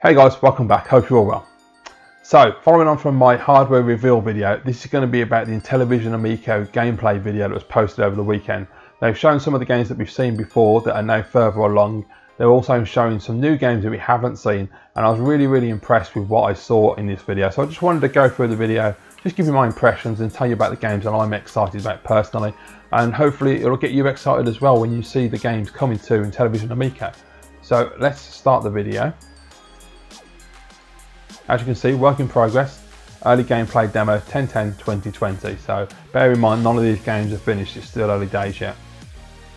Hey guys, welcome back, hope you're all well. So, following on from my hardware reveal video, this is going to be about the Intellivision Amico gameplay video that was posted over the weekend. They've shown some of the games that we've seen before that are now further along. They're also showing some new games that we haven't seen, and I was really impressed with what I saw in this video. So I just wanted to go through the video, just give you my impressions and tell you about the games that I'm excited about personally, and hopefully it'll get you excited as well when you see the games coming to Intellivision Amico. So let's start the video. As you can see, work in progress, early gameplay demo 10/10/2020. So bear in mind, none of these games are finished, it's still early days yet.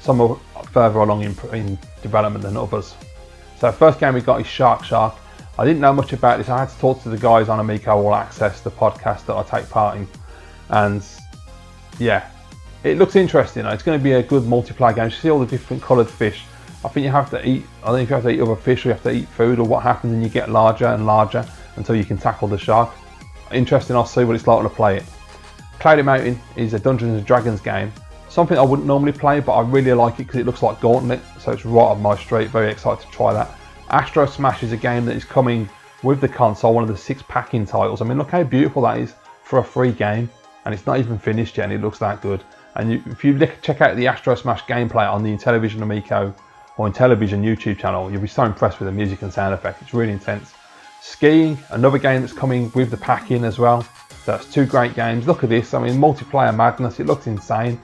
Some are further along in development than others. So first game we got is Shark. I didn't know much about this. I had to talk to the guys on Amico All Access, the podcast that I take part in. And yeah, it looks interesting. It's going to be a good multiplayer game. You see all the different coloured fish. I think you have to eat, I don't know if you have to eat other fish or you have to eat food, or what happens and you get larger and larger until you can tackle the shark. Interesting, I'll see what it's like when I play it. Cloudy Mountain is a Dungeons & Dragons game. Something I wouldn't normally play, but I really like it because it looks like Gauntlet, so it's right up my street. Very excited to try that. Astro Smash is a game that is coming with the console, one of the 6 packing titles. I mean, look how beautiful that is for a free game, and it's not even finished yet and it looks that good. And if you check out the Astro Smash gameplay on the Intellivision Amico or Intellivision YouTube channel, you'll be so impressed with the music and sound effects. It's really intense. Skiing, another game that's coming with the pack-in as well. So that's 2 great games. Look at this, I mean, multiplayer madness, it looks insane.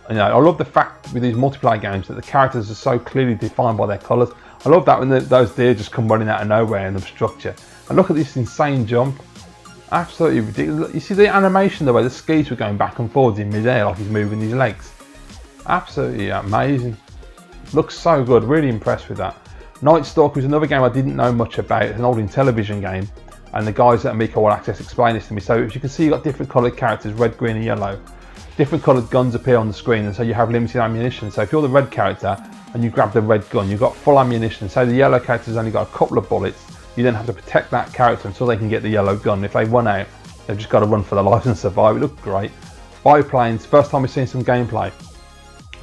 You know, I love the fact with these multiplayer games that the characters are so clearly defined by their colours. I love that when those deer just come running out of nowhere and obstruct you. And look at this insane jump. Absolutely ridiculous. You see the animation, the way the skis were going back and forwards in mid-air like he's moving his legs. Absolutely amazing. Looks so good, really impressed with that. Night Stalker is another game I didn't know much about. It's an old Intellivision game, and the guys at Amico All Access explained this to me. So as you can see, you've got different coloured characters, red, green and yellow. Different coloured guns appear on the screen, and so you have limited ammunition. So if you're the red character and you grab the red gun, you've got full ammunition. So the yellow character's only got a couple of bullets. You then have to protect that character until they can get the yellow gun. If they run out, they've just got to run for their lives and survive. It looks great. Biplanes, first time we've seen some gameplay.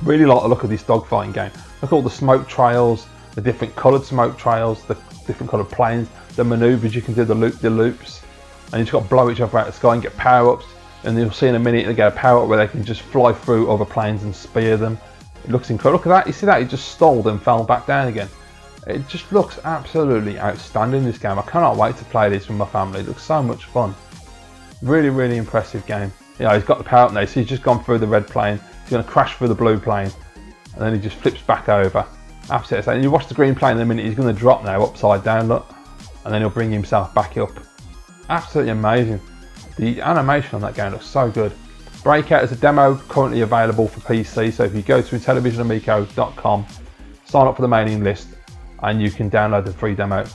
Really like the look of this dogfighting game. Look at all the smoke trails, the different coloured smoke trails, the different coloured planes, the manoeuvres you can do, the loop-de-loops, and you just got to blow each other out of the sky and get power-ups. And you'll see in a minute they get a power-up where they can just fly through other planes and spear them. It looks incredible. Look at that, you see that? It just stalled and fell back down again. It just looks absolutely outstanding, this game. I cannot wait to play this with my family. It looks so much fun. Really impressive game. You know, he's got the power-up now, so he's just gone through the red plane. He's going to crash through the blue plane, and then he just flips back over. Absolutely. And you watch the green plane in a minute, he's going to drop now upside down, look, and then he'll bring himself back up. Absolutely amazing. The animation on that game looks so good. Breakout is a demo currently available for PC, so if you go to intellivisionamico.com, sign up for the mailing list, and you can download the free demo.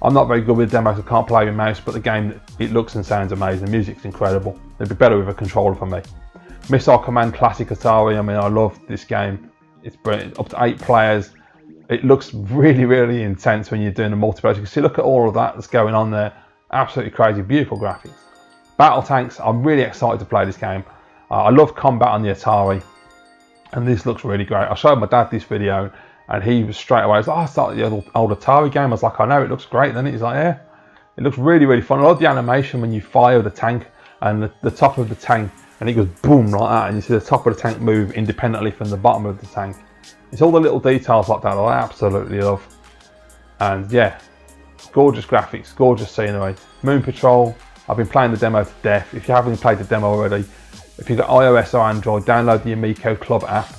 I'm not very good with demos, I can't play with mouse, but the game, it looks and sounds amazing. The music's incredible. It'd be better with a controller for me. Missile Command Classic Atari, I mean, I love this game. It's brilliant, up to 8 players. It looks really intense when you're doing the multiplayer. You can see, look at all of that that's going on there. Absolutely crazy, beautiful graphics. Battle Tanks, I'm really excited to play this game. I love combat on the Atari, and this looks really great. I showed my dad this video, and he was straight away, he's like, oh, it's like the old Atari game. I was like, I know, it looks great. Then he's like, yeah, it looks really fun. I love the animation when you fire the tank, and the top of the tank, and it goes boom like that, and you see the top of the tank move independently from the bottom of the tank. It's all the little details like that that I absolutely love. And yeah, gorgeous graphics, gorgeous scenery. Moon Patrol, I've been playing the demo to death. If you haven't played the demo already, if you've got iOS or Android, download the Amico Club app,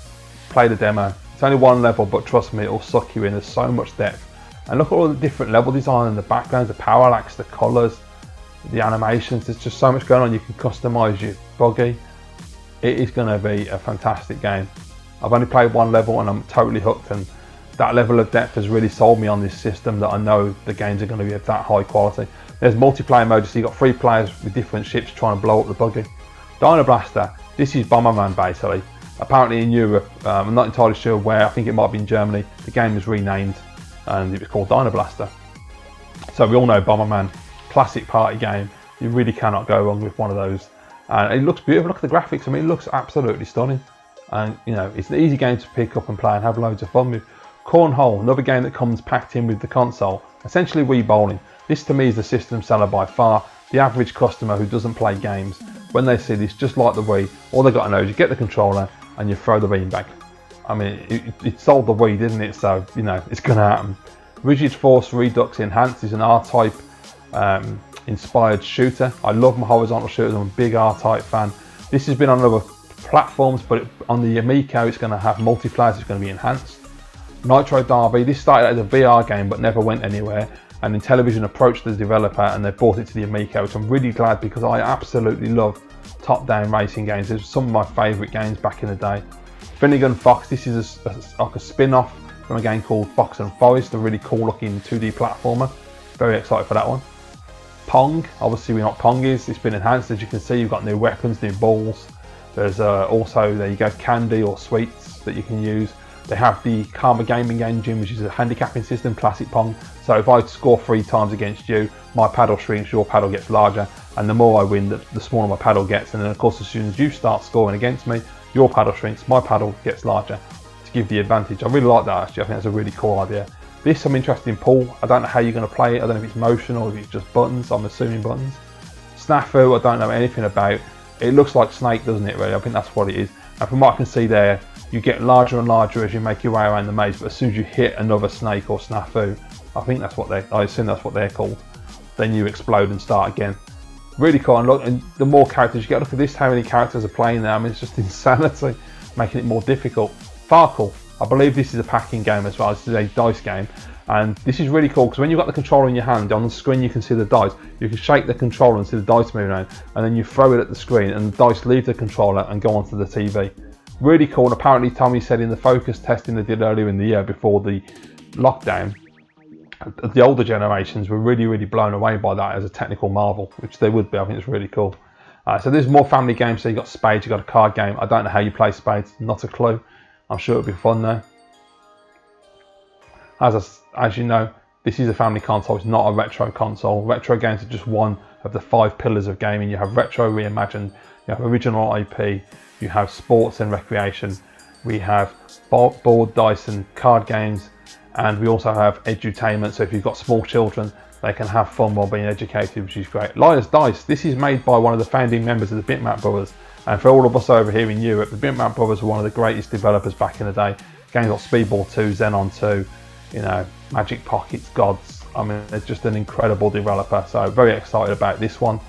play the demo. It's only 1 level, but trust me, it'll suck you in. There's so much depth. And look at all the different level design and the backgrounds, the parallax, the colours, the animations. There's just so much going on. You can customise your buggy. It is going to be a fantastic game. I've only played 1 level and I'm totally hooked, and that level of depth has really sold me on this system, that I know the games are going to be of that high quality. There's multiplayer mode, so you've got 3 players with different ships trying to blow up the buggy. Dino Blaster, this is Bomberman basically. Apparently in Europe, I'm not entirely sure where, I think it might be in Germany, the game was renamed and it was called Dino Blaster. So we all know Bomberman, classic party game. You really cannot go wrong with one of those. And it looks beautiful, look at the graphics, I mean it looks absolutely stunning. And you know, it's an easy game to pick up and play and have loads of fun with. Cornhole, another game that comes packed in with the console. Essentially Wii bowling. This to me is the system seller by far. The average customer who doesn't play games, when they see this, just like the Wii, all they got to know is you get the controller and you throw the beanbag. I mean, it sold the Wii, didn't it? So, you know, it's going to happen. Rigid Force Redux Enhanced is an R-Type inspired shooter. I love my horizontal shooters. I'm a big R-Type fan. This has been on other platforms, but on the Amico, it's going to have multiplayer. It's going to be enhanced. Nitro Derby. This started as a VR game, but never went anywhere. And Intellivision approached the developer and they brought it to the Amico, which I'm really glad because I absolutely love top-down racing games. It's some of my favourite games back in the day. Finnegan Fox. This is like a spin-off from a game called Fox and Forest, a really cool looking 2D platformer. Very excited for that one. Pong, obviously we know what Pong is. It's been enhanced, as you can see. You've got new weapons, new balls. There's also, there you go, candy or sweets that you can use. They have the Karma Gaming Engine, which is a handicapping system, classic Pong. So if I score 3 times against you, my paddle shrinks, your paddle gets larger, and the more I win, the smaller my paddle gets. And then of course, as soon as you start scoring against me, your paddle shrinks, my paddle gets larger to give the advantage. I really like that actually. I think that's a really cool idea. This I'm interested in pool. I don't know how you're going to play it. I don't know if it's motion or if it's just buttons. I'm assuming buttons. Snafu, I don't know anything about. It looks like Snake, doesn't it really? I think that's what it is. And from what I can see there, you get larger and larger as you make your way around the maze, but as soon as you hit another snake or snafu, I assume that's what they're called, then you explode and start again. Really cool. And look, and the more characters you get, look at this, how many characters are playing there. I mean, it's just insanity, making it more difficult. Farkle, I believe this is a packing game as well. This is a dice game, and this is really cool because when you've got the controller in your hand, on the screen you can see the dice. You can shake the controller and see the dice moving around, and then you throw it at the screen and the dice leave the controller and go onto the TV. Really cool. And apparently Tommy said in the focus testing they did earlier in the year before the lockdown, the older generations were really blown away by that as a technical marvel, which they would be. I think it's really cool. So there's more family games. So you got Spades, you got a card game. I don't know how you play Spades, not a clue. I'm sure it'll be fun though. As you know, this is a family console. It's not a retro console. Retro games are just one of the 5 pillars of gaming. You have retro reimagined, you have original IP, you have sports and recreation, we have board, dice and card games, and we also have edutainment. So if you've got small children, they can have fun while being educated, which is great. Liar's Dice, this is made by one of the founding members of the Bitmap Brothers. And for all of us over here in Europe, the Bitmap Brothers were one of the greatest developers back in the day. Games like Speedball 2, Xenon 2, you know, Magic Pockets, Gods. I mean, they're just an incredible developer. So very excited about this one.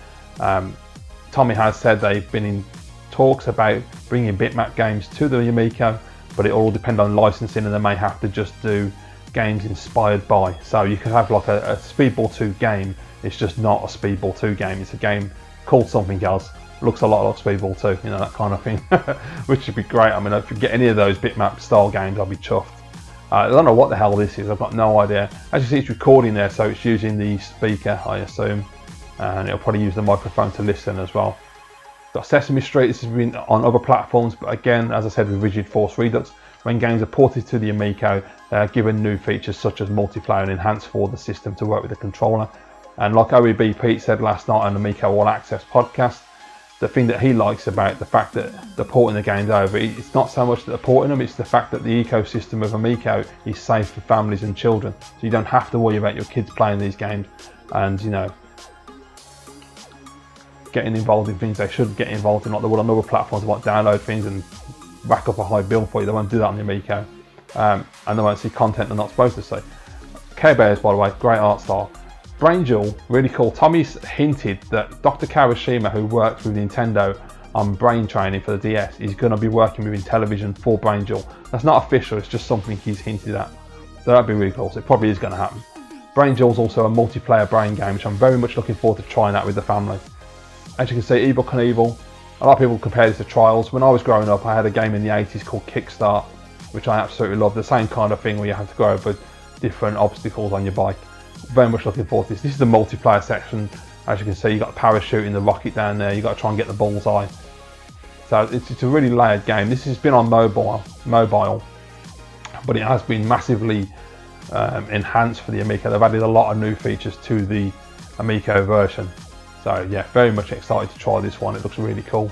Tommy has said they've been in talks about bringing Bitmap games to the Amico, but it all depends on licensing, and they may have to just do games inspired by. So you could have like a Speedball 2 game. It's just not a Speedball 2 game. It's a game called something else. Looks a lot like Speedball 2, you know, that kind of thing, which would be great. I mean, if you get any of those Bitmap style games, I'll be chuffed. I don't know what the hell this is. I've got no idea. As you see, it's recording there, so it's using the speaker, I assume, and it'll probably use the microphone to listen as well. Got Sesame Street. This has been on other platforms, but again, as I said, with Rigid Force Redux, when games are ported to the Amico, they are given new features such as multiplayer and enhanced for the system to work with the controller. And like OEB Pete said last night on the Amico All Access podcast, the thing that he likes about the fact that they're porting the games over, it's not so much that they're porting them, it's the fact that the ecosystem of Amico is safe for families and children. So you don't have to worry about your kids playing these games and, you know, getting involved in things they shouldn't get involved in, like they would on other platforms, like download things and rack up a high bill for you. They won't do that on the Amico. And they won't see content they're not supposed to see. Care Bears, by the way, great art style. Brain Jewel, really cool. Tommy's hinted that Dr. Kawashima, who works with Nintendo on brain training for the DS, is going to be working with Intellivision for Brain Jewel. That's not official, it's just something he's hinted at. So that'd be really cool. So it probably is going to happen. Brain Jewel's also a multiplayer brain game, which I'm very much looking forward to trying that with the family. As you can see, Evel Knievel, a lot of people compare this to Trials. When I was growing up, I had a game in the 80s called Kickstart, which I absolutely love. The same kind of thing where you have to go over different obstacles on your bike. Very much looking forward to this. This is the multiplayer section. As you can see, you've got parachuting the rocket down there. You've got to try and get the bullseye. So it's a really layered game. This has been on mobile, but it has been massively enhanced for the Amico. They've added a lot of new features to the Amico version. So yeah, very much excited to try this one. It looks really cool.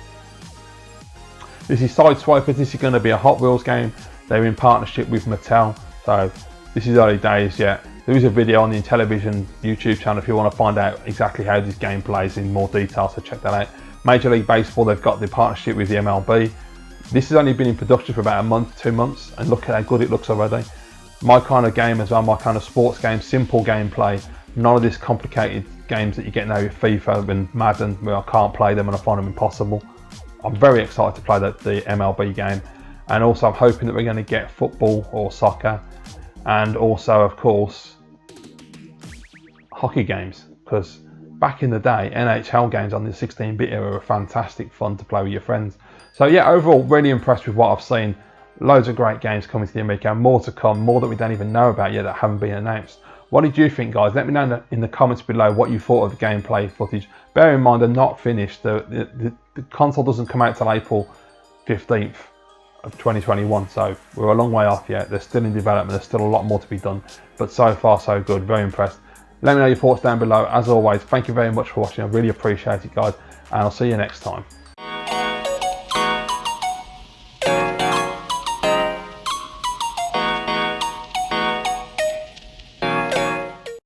This is Sideswipers. This is going to be a Hot Wheels game. They're in partnership with Mattel. So this is early days yet. There is a video on the Intellivision YouTube channel if you want to find out exactly how this game plays in more detail, so check that out. Major League Baseball, they've got the partnership with the MLB. This has only been in production for about a month, 2 months, and look at how good it looks already. My kind of game as well, my kind of sports game, simple gameplay, none of this complicated games that you get now with FIFA and Madden, where I can't play them and I find them impossible. I'm very excited to play the MLB game, and also I'm hoping that we're going to get football or soccer, and also of course hockey games, because back in the day NHL games on the 16-bit era were fantastic fun to play with your friends. So yeah, overall really impressed with what I've seen. Loads of great games coming to the Amico, more to come, more that we don't even know about yet that haven't been announced. What did you think, guys? Let me know in the comments below what you thought of the gameplay footage. Bear in mind, they're not finished. The console doesn't come out till April 15th of 2021, so we're a long way off yet. They're still in development. There's still a lot more to be done, but so far so good. Very impressed. Let me know your thoughts down below. As always, thank you very much for watching. I really appreciate it, guys, and I'll see you next time.